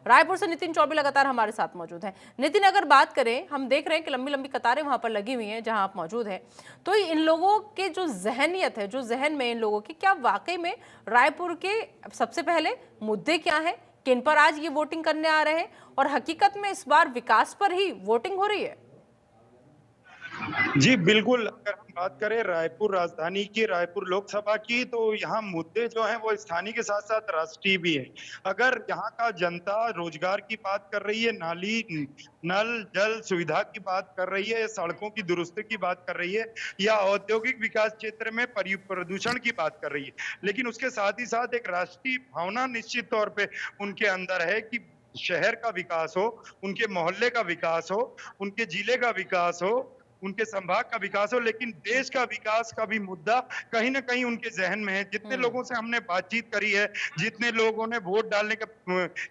रायपुर से नितिन चौबे लगातार हमारे साथ मौजूद हैं। नितिन, अगर बात करें, हम देख रहे हैं कि लंबी लंबी कतारें वहां पर लगी हुई हैं जहां आप मौजूद हैं, तो इन लोगों के जो जहनियत है, जो जहन में इन लोगों की, क्या वाकई में रायपुर के सबसे पहले मुद्दे क्या है, किन पर आज ये वोटिंग करने आ रहे हैं, और हकीकत में इस बार विकास पर ही वोटिंग हो रही है? जी, बिल्कुल। अगर हम बात करें रायपुर राजधानी की, रायपुर लोकसभा की, तो यहाँ मुद्दे जो हैं वो स्थानीय के साथ-साथ राष्ट्रीय भी हैं। अगर यहाँ का जनता रोजगार की बात कर रही है, नाली, नल, जल सुविधा की बात कर रही है, सड़कों की दुरुस्ती की बात कर रही है, या औद्योगिक विकास क्षेत्र में प्रदूषण की बात कर रही है। लेकिन उसके साथ ही साथ एक राष्ट्रीय भावना निश्चित तौर पे उनके अंदर है कि शहर का विकास हो, उनके मोहल्ले का विकास हो, उनके जिले का विकास हो, उनके संभाग का विकास हो, लेकिन देश का विकास का भी मुद्दा कहीं न कहीं उनके ज़हन में है। जितने लोगों से हमने बातचीत करी है, जितने लोगों ने वोट डालने का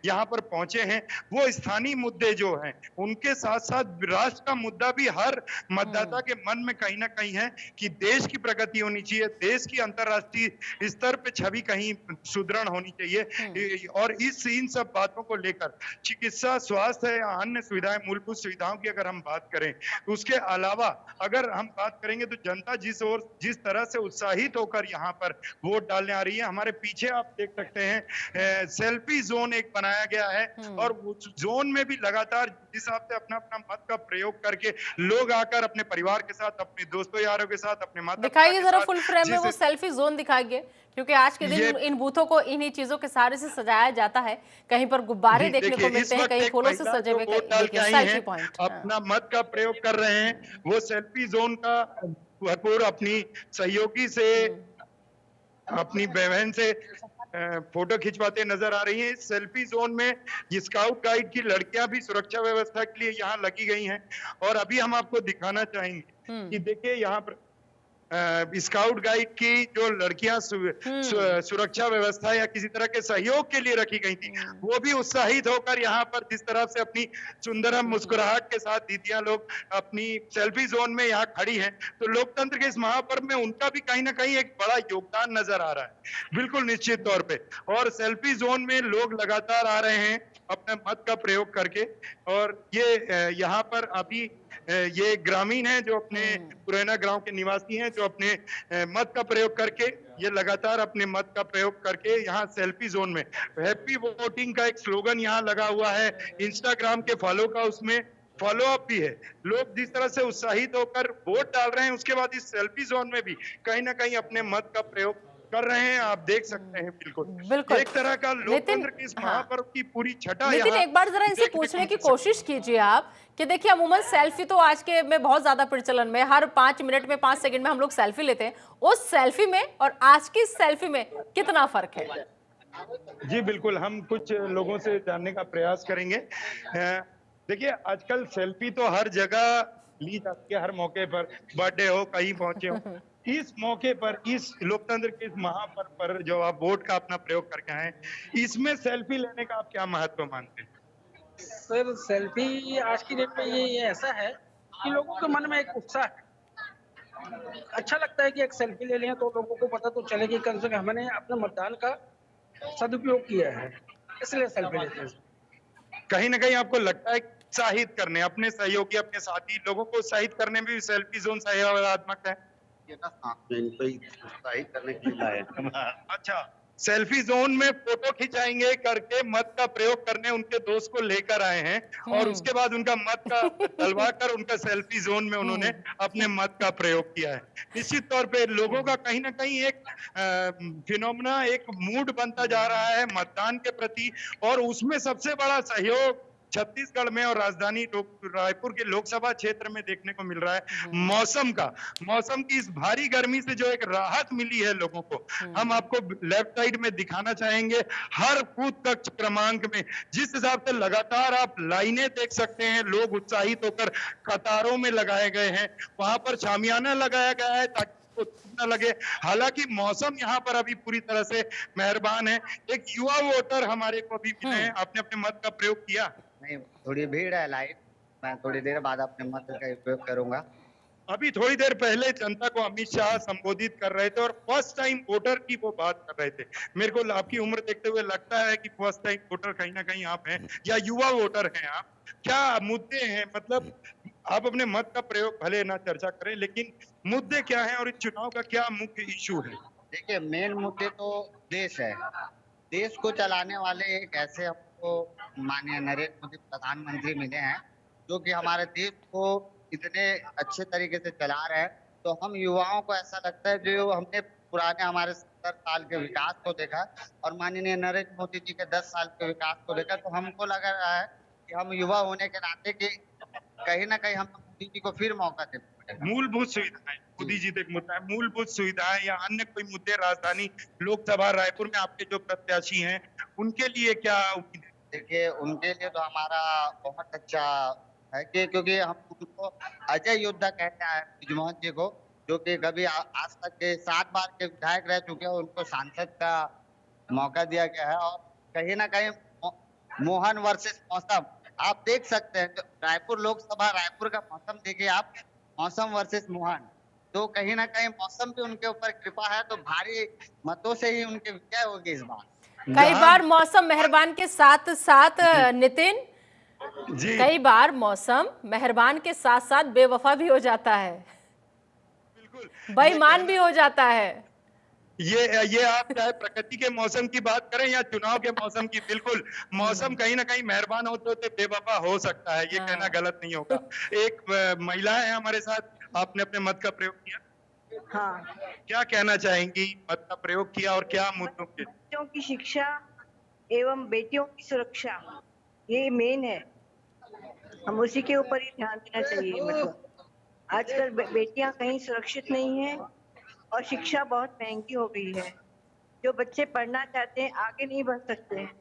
यहाँ पर पहुँचे हैं, वो स्थानीय मुद्दे जो हैं, उनके साथ-साथ राष्ट्र का मुद्दा भी हर मतदाता के मन में कहीं न कहीं है कि देश की प्रगति होनी चाहिए, देश की अंतर्राष्ट्रीय स्तर पे छवि कहीं सुदृढ़ होनी चाहिए। और इन सब बातों को लेकर चिकित्सा, स्वास्थ्य या अन्य सुविधाएँ, मूलभूत सुविधाओं की अगर हम बात करें, उसके अलावा अगर हम बात करेंगे तो जनता जिस तरह से उत्साहित होकर यहाँ पर वोट डालने आ रही है, हमारे पीछे आप देख सकते हैं सेल्फी जोन एक बनाया गया है, और उस जोन में भी लगातार जिस हिसाब से अपना मत का प्रयोग करके लोग आकर अपने परिवार के साथ, अपने दोस्तों यारों के साथ, अपने माता पिता दिखाइए के जरा साथ फुल फ्रेम में वो सेल्फी जोन दिखाइए, क्योंकि आज के दिन इन बूथों को इन्हीं चीजों के सहारे से सजाया जाता है। कहीं पर गुब्बारे देखने को मिलते हैं, कहीं फूलों से सजे हुए, देखिए सेल्फी पॉइंट। अपना मत का प्रयोग कर रहे हैं, वो सेल्फी जोन का भरपूर अपनी सहयोगी से, अपनी बहन से फोटो खिंचवाते नजर आ रही हैं। इस सेल्फी जोन में स्काउट गाइड की लड़कियां भी सुरक्षा व्यवस्था के लिए यहाँ लगी गई हैं, और अभी हम आपको दिखाना चाहेंगे कि देखिए यहाँ पर स्काउट गाइड की जो लड़कियां सुरक्षा व्यवस्था या किसी तरह के सहयोग के लिए रखी गई थी, वो भी उत्साहित होकर यहाँ पर जिस तरह से अपनी सुंदर मुस्कुराहट के साथ दीदियां लोग अपनी सेल्फी जोन में यहाँ खड़ी हैं, तो लोकतंत्र के इस महापर्व में उनका भी कहीं ना कहीं एक बड़ा योगदान नजर आ रहा है, बिल्कुल निश्चित तौर पे। और सेल्फी जोन में लोग लगातार आ रहे हैं अपने मत का प्रयोग करके, और ये यहाँ पर अभी ये ग्रामीण हैं जो अपने पुरैना गांव के निवासी हैं, जो अपने मत का प्रयोग करके, ये लगातार अपने मत का प्रयोग करके यहाँ सेल्फी जोन में हैप्पी वोटिंग का एक स्लोगन यहाँ लगा हुआ है, इंस्टाग्राम के फॉलो का उसमें फॉलो अप भी है। लोग जिस तरह से उत्साहित होकर वोट डाल रहे हैं, उसके बाद इस सेल्फी जोन में भी कहीं ना कहीं अपने मत का प्रयोग कर रहे हैं, आप देख सकते हैं। बिल्कुल एक तरह का लोकतंत्र के इस महापर्व की पूरी छटा। नितिन, एक बार जरा इनसे पूछने की कोशिश कीजिए आप कि देखिए, अमूमन सेल्फी तो आज के में बहुत ज्यादा प्रचलन में, हर 5 मिनट में 5 सेकंड में हम लोग सेल्फी लेते हैं। उस सेल्फी में और आज की सेल्फी में कितना फर्क है? जी बिल्कुल, हम कुछ लोगों से जानने का प्रयास करेंगे। देखिए, आजकल सेल्फी तो हर जगह ली जाती है, हर मौके पर, बर्थडे हो, कहीं पहुंचे हो। इस मौके पर, इस लोकतंत्र के इस महापर्व पर जो आप वोट का अपना प्रयोग करके आए, इसमें सेल्फी लेने का आप क्या महत्व मानते हैं? सर, सेल्फी आज की डेट में ये ऐसा है कि लोगों के मन में एक उत्साह है। अच्छा लगता है कि एक सेल्फी ले लें तो लोगों को पता तो चले कि कम से कम हमने अपने मतदान का सदुपयोग किया है, इसलिए सेल्फी लेते हैं। कहीं ना कहीं आपको लगता है उत्साहित करने, अपने सहयोगी, अपने साथी लोगों को उत्साहित करने में भी सेल्फी जोन सहयोगात्मक है? उत्साहित करने के लिए लाए। अच्छा, सेल्फी जोन में फोटो खिंचाएंगे करके मत का प्रयोग करने उनके दोस्त को लेकर आए हैं, और उसके बाद उनका मत का डलवा कर उनका सेल्फी जोन में उन्होंने अपने मत का प्रयोग किया है। निश्चित तौर पे लोगों का कहीं ना कहीं एक फिनोमेना, एक मूड बनता जा रहा है मतदान के प्रति, और उसमें सबसे बड़ा सहयोग छत्तीसगढ़ में और राजधानी रायपुर के लोकसभा क्षेत्र में देखने को मिल रहा है। मौसम की इस भारी गर्मी से जो एक राहत मिली है लोगों को, हम आपको लेफ्ट साइड में दिखाना चाहेंगे। हर बूथ कक्ष क्रमांक में जिस हिसाब से लगातार आप लाइनें देख सकते हैं, लोग उत्साहित होकर कतारों में लगाए गए हैं, वहां पर शामियाना लगाया गया है ताकि न लगे। हालांकि मौसम यहाँ पर अभी पूरी तरह से मेहरबान है। एक युवा वोटर हमारे को अभी मिले हैं, आपने अपने मत का प्रयोग किया? नहीं, थोड़ी भीड़ है लाइव, मैं थोड़ी देर बाद अपने मत का उपयोग करूंगा। अभी थोड़ी देर पहले जनता को अमित शाह संबोधित कर रहे थे और फर्स्ट टाइम वोटर की वो बात कर रहे थे। मेरे को आपकी उम्र देखते हुए लगता है कि फर्स्ट टाइम वोटर कहीं ना कहीं आप हैं या युवा वोटर हैं आप। क्या मुद्दे हैं, मतलब आप अपने मत का प्रयोग भले ना चर्चा करें, लेकिन मुद्दे क्या हैं और इस चुनाव का क्या मुख्य इशू है? देखिए, मेन मुद्दे तो देश है। देश को चलाने वाले एक ऐसे हमको माननीय नरेंद्र मोदी प्रधानमंत्री मिले हैं जो कि हमारे देश को इतने अच्छे तरीके से चला रहे हैं। तो हम युवाओं को ऐसा लगता है, जो हमने पुराने हमारे 70 साल के विकास को देखा और माननीय नरेंद्र मोदी जी के 10 साल के विकास को देखा, तो हमको लग रहा है कि हम युवा होने के नाते कि कहीं ना कहीं हम मोदी जी को फिर मौका देना पड़ेगा। मूलभूत सुविधाएं, मोदी जी एक मुद्दा है, मूलभूत सुविधाएं या अन्य कोई मुद्दे राजधानी लोकसभा रायपुर में आपके जो प्रत्याशी हैं उनके लिए क्या उम्मीद है? देखिए, उनके लिए तो हमारा बहुत अच्छा है कि क्योंकि हम उनको अजय योद्धा कहते हैं ब्रिजमोहन जी को, जो कि कभी आज तक के 7 बार के विधायक रह चुके हैं। उनको सांसद का मौका दिया गया है और कहीं ना कहीं मोहन वर्सेस मौसम आप देख सकते हैं। तो रायपुर लोकसभा, रायपुर का मौसम देखिए आप, मौसम वर्सेस मोहन, तो कहीं ना कहीं मौसम भी उनके ऊपर कृपा है, तो भारी मतों से ही उनकी विजय होगी इस बार। कई बार मौसम मेहरबान के साथ साथ नितिन, जी कई बार मौसम मेहरबान के साथ साथ बेवफा भी हो जाता है, बिल्कुल, बेईमान भी हो जाता है। ये आप चाहे प्रकृति के मौसम की बात करें या चुनाव के मौसम की, बिल्कुल मौसम कहीं ना कहीं मेहरबान होते होते बेवफा हो सकता है, ये कहना गलत नहीं होगा। एक महिला है हमारे साथ, आपने अपने मत का प्रयोग किया, हाँ, क्या कहना चाहेंगी? मत का प्रयोग किया और क्या मुद्दों के? बच्चों की शिक्षा एवं बेटियों की सुरक्षा ये मेन है, हम उसी के ऊपर ही ध्यान देना चाहिए। मतलब आजकल बेटियां कहीं सुरक्षित नहीं है और शिक्षा बहुत महंगी हो गई है। जो बच्चे पढ़ना चाहते हैं आगे नहीं बढ़ सकते हैं।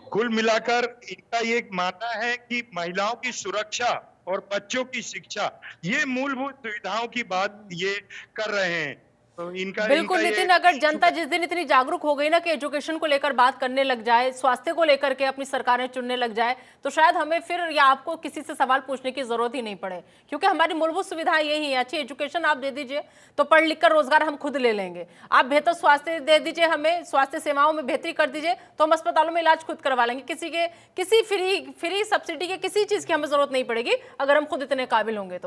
कुल मिलाकर इनका ये मानना है कि महिलाओं की सुरक्षा और बच्चों की शिक्षा, ये मूलभूत सुविधाओं की बात ये कर रहे हैं। तो बिल्कुल नितिन, अगर जनता जिस दिन इतनी जागरूक हो गई ना कि एजुकेशन को लेकर बात करने लग जाए, स्वास्थ्य को लेकर के अपनी सरकारें चुनने लग जाए, तो शायद हमें फिर या आपको किसी से सवाल पूछने की जरूरत ही नहीं पड़े, क्योंकि हमारी मूलभूत सुविधाएं यही है। अच्छी एजुकेशन आप दे दीजिए तो पढ़ लिख कर रोजगार हम खुद ले लेंगे। आप बेहतर स्वास्थ्य दे दीजिए, हमें स्वास्थ्य सेवाओं में बेहतरी कर दीजिए तो हम अस्पतालों में इलाज खुद करवा लेंगे। किसी फ्री सब्सिडी के किसी चीज की हमें जरूरत नहीं पड़ेगी अगर हम खुद इतने काबिल होंगे तो।